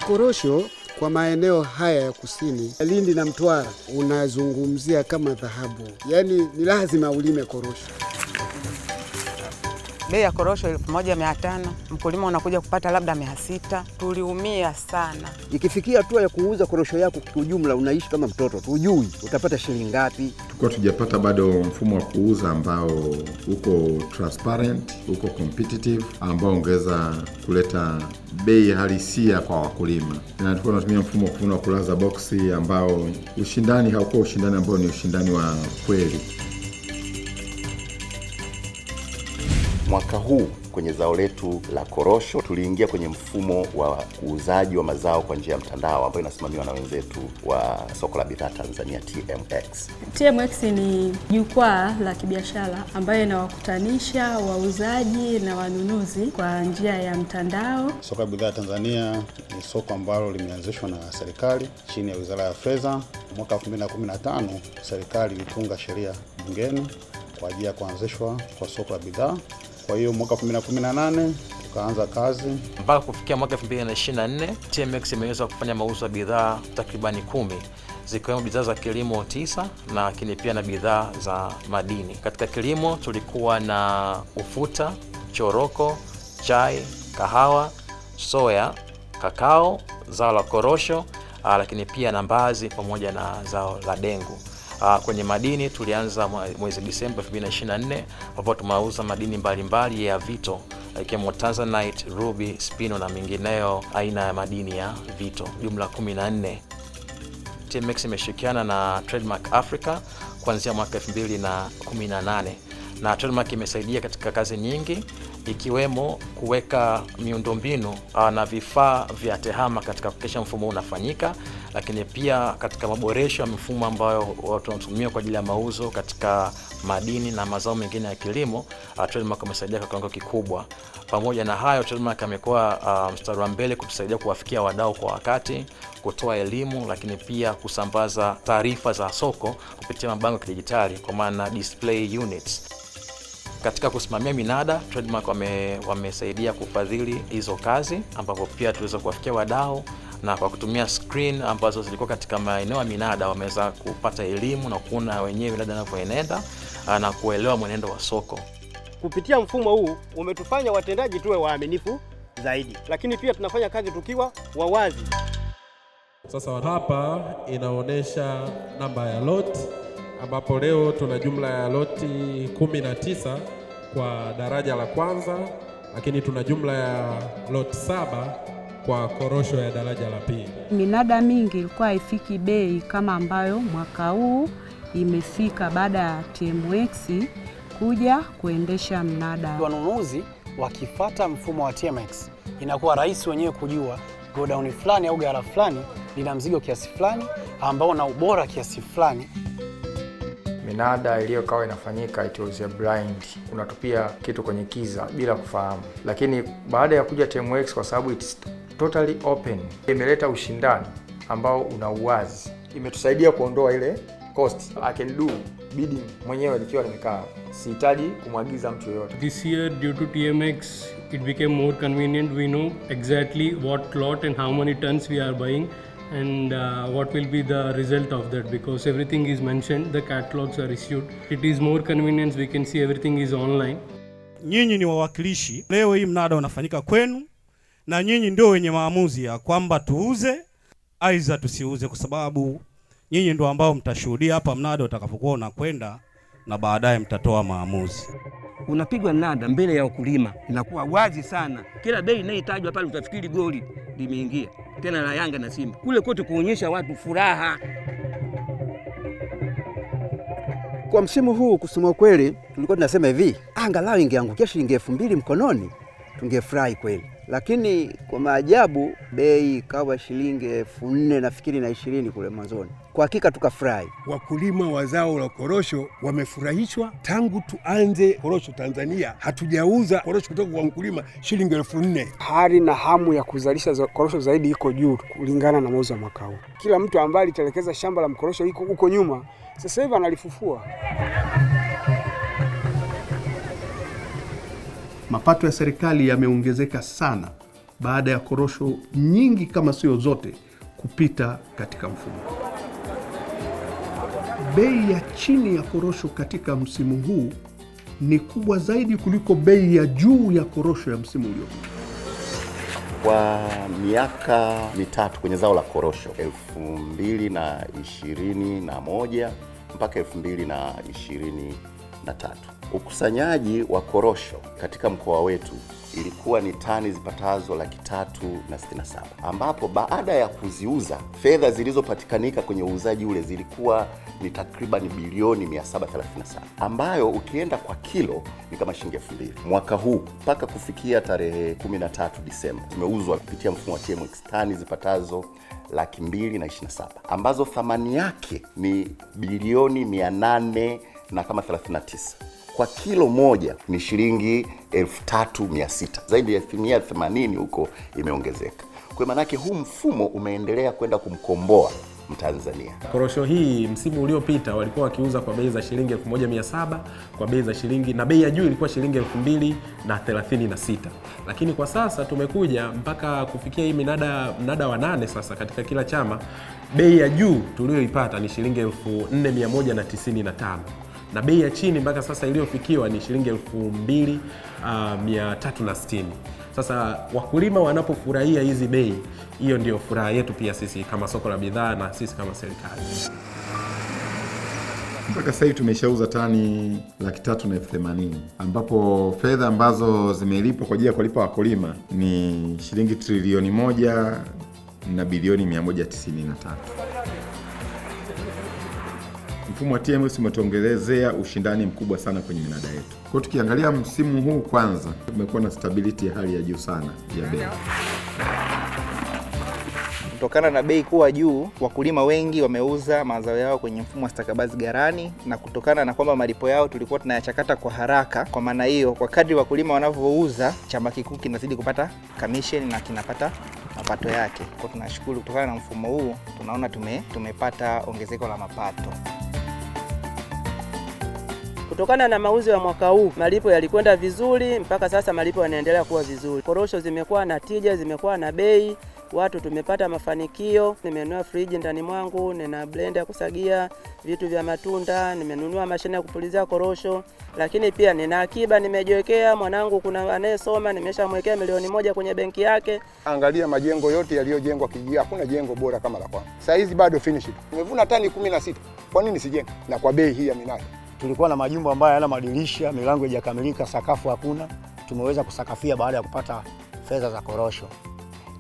Korosho kwa maeneo haya ya kusini, Lindi na Mtwara, unazungumzia kama dhahabu. Yaani ni lazima ulime korosho. Bei ya korosho 1500, mkulima unakuja kupata labda 600. Tuliumia sana. Ikifikia hatua ya kuuza korosho yako kwa ujumla, unaishi kama mtoto, hujui utapata shilingi ngapi. Tulikuwa tujapata bado mfumo wa kuuza ambao uko transparent, uko competitive, ambao ungeweza kuleta bei halisia kwa wakulima. Na tulikuwa tunatumia mfumo wa kuvuna kulaza boksi ambao ushindani haukuwa ushindani ambao ni ushindani wa kweli. Mwaka huu kwenye zao letu la korosho tuliingia kwenye mfumo wa uuzaji wa mazao kwa njia ya mtandao ambayo inasimamiwa na wenzetu wa Soko la Bidhaa Tanzania TMX. TMX ni jukwaa la kibiashara ambayo inawakutanisha wauzaji na wanunuzi kwa njia ya mtandao. Soko la Bidhaa Tanzania ni soko ambalo limeanzishwa na serikali chini ya Wizara ya Fedha. Mwaka 2015 serikali ilitunga sheria bungeni kwa ajili ya kuanzishwa kwa soko la bidhaa. Kwa hiyo mwaka 2018 tukaanza kazi. Mpaka kufikia mwaka 2024, TMX imeweza kufanya mauzo ya bidhaa takribani 10, zikiwemo bidhaa za kilimo 9 na lakini pia na bidhaa za madini. Katika kilimo tulikuwa na ufuta, choroko, chai, kahawa, soya, kakao, zao la korosho, lakini pia na mbaazi pamoja na zao la dengu. Kwenye madini tulianza mwezi Disemba 2024 ambapo tumauza madini mbalimbali ya vito ikiwemo Tanzanite, ruby, spino na mengineyo aina ya madini ya vito, jumla 14. TMX imeshirikiana na Trademark Africa kuanzia mwaka 2018 na Trademark imesaidia katika kazi nyingi ikiwemo kuweka miundombinu na vifaa vya tehama katika kuhakikisha mfumo unafanyika, lakini pia katika maboresho ya mifumo ambayo tunatumia kwa ajili ya mauzo katika madini na mazao mengine ya kilimo. Trademark imesaidia kwa kiwango kikubwa. Pamoja na hayo, Trademark amekuwa mstari wa mbele kutusaidia kuwafikia wadau kwa wakati, kutoa elimu, lakini pia kusambaza taarifa za soko kupitia mabango ya kidijitali kwa maana display units. Katika kusimamia minada, Trademark wamesaidia kufadhili hizo kazi ambapo pia tuweza kuwafikia wadau, na kwa kutumia screen ambazo zilikuwa katika maeneo ya minada wameweza kupata elimu na kuona wenyewe minada inavyoenenda na kuelewa mwenendo wa soko. Kupitia mfumo huu umetufanya watendaji tuwe waaminifu zaidi, lakini pia tunafanya kazi tukiwa wawazi. Sasa hapa inaonyesha namba ya lot, ambapo leo tuna jumla ya loti 19 kwa daraja la kwanza, lakini tuna jumla ya lot 7 kwa korosho ya daraja la pili. Minada mingi ilikuwa haifiki bei kama ambayo mwaka huu imefika baada ya TMX kuja kuendesha mnada. Wanunuzi wakifuata mfumo wa TMX inakuwa rahisi wenyewe kujua godown fulani au gara fulani lina mzigo kiasi fulani ambao na ubora kiasi fulani. Minada iliyokuwa inafanyika it was a blind, unatupia kitu kwenye kiza bila kufahamu. Lakini baada ya kuja TMX, kwa sababu it's totally open, imeleta ushindani ambao una uwazi, imetusaidia kuondoa ile cost. I can do bidding mwenyewe nikiwa nimekaa, sihitaji kumwagiza mtu yoyote. This year due to TMX it became more convenient. We know exactly what lot and how many tons we are buying and what will be the result of that, because everything is mentioned, the catalogs are issued. It is more convenience, we can see everything is online. Nyinyi ni wawakilishi, leo hii mnada unafanyika kwenu na nyinyi ndio wenye maamuzi ya kwamba tuuze aidha tusiuze, kwa sababu nyinyi ndio ambao mtashuhudia hapa mnada utakapokuwa unakwenda na baadaye mtatoa maamuzi. Unapigwa mnada mbele ya wakulima, inakuwa wazi sana. Kila bei inayotajwa pale utafikiri goli limeingia, tena la Yanga na Simba. Kule kote kuonyesha watu furaha. Kwa msimu huu kusema kweli tulikuwa tunasema hivi, angalau ingeangukia shilingi 2000 mkononi tungefurahi kweli. Lakini kwa maajabu bei ikawa shilingi 4000 nafikiri na 20 kule mwanzoni. Kwa hakika tukafurahi. Wakulima wa zao la korosho wamefurahishwa. Tangu tuanze korosho Tanzania hatujauza korosho kutoka kwa mkulima shilingi 4000. Hari na hamu ya kuzalisha korosho zaidi iko juu kulingana na mauzo ya mwaka huu. Kila mtu ambaye alitelekeza shamba la mkorosho iko huko nyuma sasa hivi analifufua. Mapato ya serikali yameongezeka sana baada ya korosho nyingi kama sio zote kupita katika mfumo. Bei ya chini ya korosho katika msimu huu ni kubwa zaidi kuliko bei ya juu ya korosho ya msimu uliopita. Kwa miaka mitatu kwenye zao la korosho 2021 mpaka 2023, ukusanyaji wa korosho katika mkoa wetu ilikuwa ni tani zipatazo 367,000, ambapo baada ya kuziuza fedha zilizopatikanika kwenye uuzaji ule zilikuwa ni takriban bilioni 737, ambayo ukienda kwa kilo ni kama shilingi 2,000. Mwaka huu mpaka kufikia tarehe 13 Disemba zimeuzwa kupitia mfumo wa TMX tani zipatazo 227,000, ambazo thamani yake ni bilioni 800 na kama 39. Kwa kilo moja ni shilingi 3,600, zaidi ya 80 huko imeongezeka. Kwa maana yake huu mfumo umeendelea kwenda kumkomboa Mtanzania. Korosho hii msimu uliopita walikuwa wakiuza kwa bei za shilingi 1,700, kwa bei za shilingi, na bei ya juu ilikuwa shilingi 2,036. Lakini kwa sasa tumekuja mpaka kufikia hii mnada wa 8 sasa katika kila chama, bei ya juu tulioipata ni shilingi 4,195. Na bei ya chini mpaka sasa iliyofikiwa ni shilingi 2,360. Sasa wakulima wanapofurahia hizi bei, hiyo ndio furaha yetu pia sisi kama soko la bidhaa na sisi kama serikali. Mpaka sasa hivi tumeshauza tani 380,000, ambapo fedha ambazo zimelipwa kwa ajili ya kulipa wakulima ni shilingi trilioni 1 na bilioni 193. Mfumo wa TMX umetuongezea ushindani mkubwa sana kwenye minada yetu. Kwa tukiangalia msimu huu kwanza, tumekuwa na stability ya hali ya juu sana ya bei. Kutokana na bei kuwa juu, wakulima wengi wameuza mazao yao kwenye mfumo wa stakabadhi ghalani, na kutokana na kwamba malipo yao tulikuwa tunayachakata kwa haraka, kwa maana hiyo kwa kadri wakulima wanavyouza, chama kikuu kinazidi kupata commission na kinapata mapato yake. Kwa tunashukuru kutokana na mfumo huu tunaona tumepata ongezeko la mapato. Kutokana na mauzo ya mwaka huu, malipo yalikwenda vizuri, mpaka sasa malipo yanaendelea kuwa vizuri. Korosho zimekuwa na tija, zimekuwa na bei, watu tumepata mafanikio. Nimenunua friji ndani mwangu, nina blender ya kusagia vitu vya matunda, nimenunua mashine ya kupulizia korosho, lakini pia nina akiba nimejiwekea. Mwanangu kuna anayesoma, nimeshamwekea milioni 1 kwenye benki yake. Angalia majengo yote yaliyojengwa kijiji, hakuna jengo bora kama la kwangu. Sasa hizi bado finish. Nimevuna tani 16. Kwa nini sijenge? Na kwa bei hii ya minada. Tulikuwa na majumba ambayo hayana madirisha, milango haijakamilika, sakafu hakuna. Tumeweza kusakafia baada ya kupata fedha za korosho.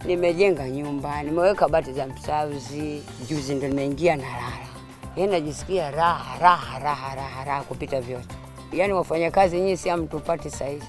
Nimejenga nyumba, nimeweka bati za msavuzi, juzi ndo nimeingia na lala. Yaani najisikia raha kupita vyote. Yaani wafanyakazi nyinyi si mtupati saizi.